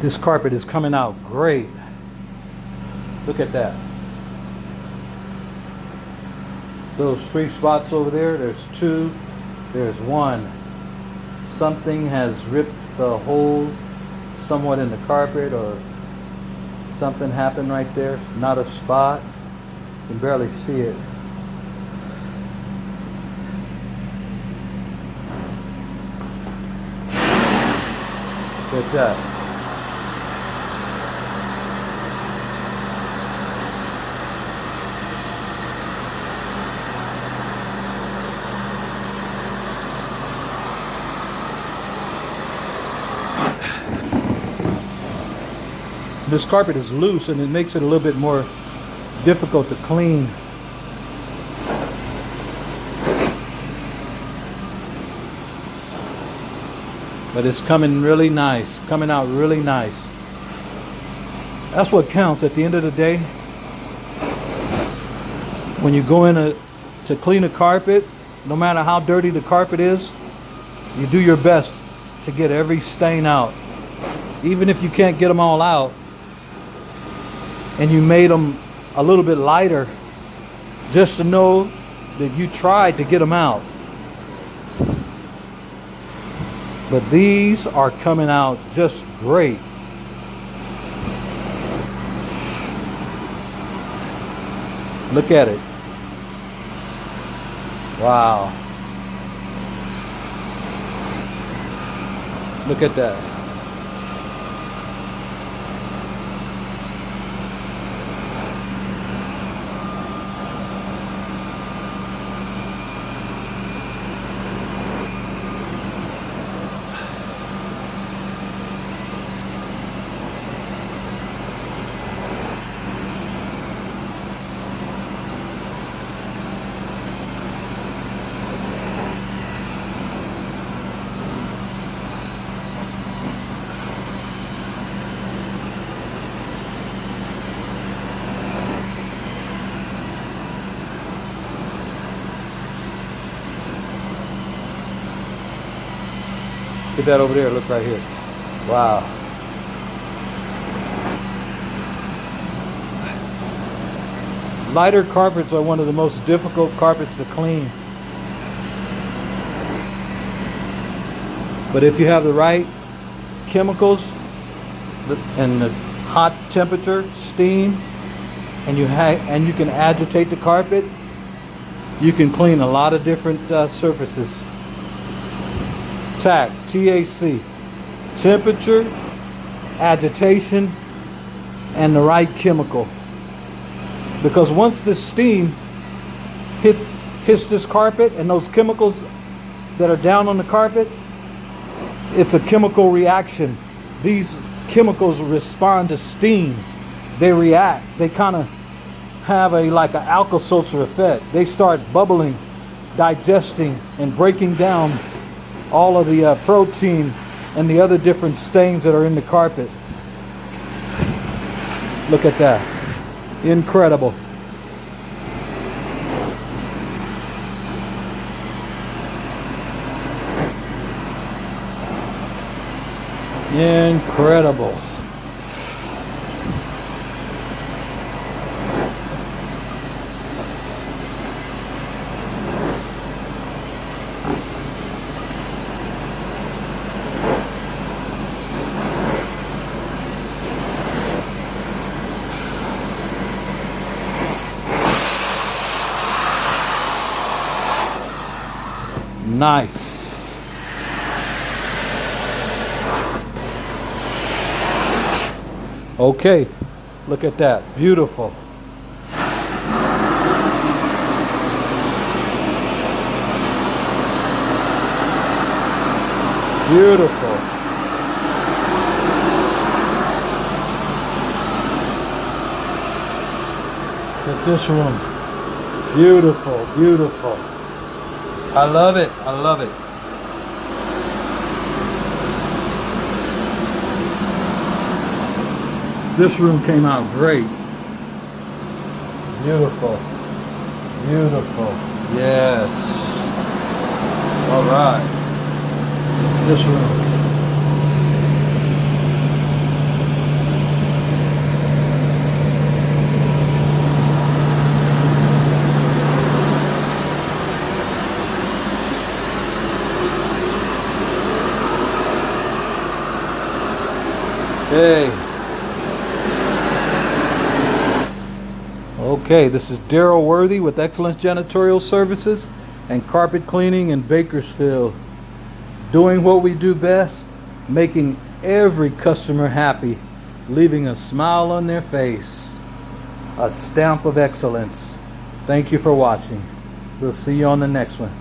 This carpet is coming out great. Look at that. Those 3 spots over there, there's 2, there's 1. Something has ripped the hole somewhat in the carpet, or something happened right there. Not a spot. You can barely see it. Look at that. This carpet is loose and it makes it a little bit more difficult to clean. But it's coming really nice, coming out really nice. That's what counts at the end of the day. When you go in to clean a carpet, no matter how dirty the carpet is, you do your best to get every stain out. Even if you can't get them all out, and you made them a little bit lighter, just to know that you tried to get them out. But these are coming out just great. Look at it. Wow. Look at that. Get that over there, look right here. Wow. Lighter carpets are one of the most difficult carpets to clean. But if you have the right chemicals and the hot temperature, steam, and you can agitate the carpet, you can clean a lot of different surfaces. TAC, T-A-C, temperature, agitation, and the right chemical. Because once the steam hits this carpet and those chemicals that are down on the carpet, it's a chemical reaction. These chemicals respond to steam. They react. They kind of have like an Alka-Seltzer effect. They start bubbling, digesting, and breaking down all of the protein and the other different stains that are in the carpet. Look at that. Incredible. Incredible. Nice. Okay, look at that. Beautiful. Beautiful. Look at this room. Beautiful, beautiful. I love it. I love it. This room came out great. Beautiful. Beautiful. Yes. All right. This room. Hey. Okay, this is Daryl Worthy with Excellence Janitorial Services and Carpet Cleaning in Bakersfield. Doing what we do best, making every customer happy, leaving a smile on their face. A stamp of excellence. Thank you for watching. We'll see you on the next one.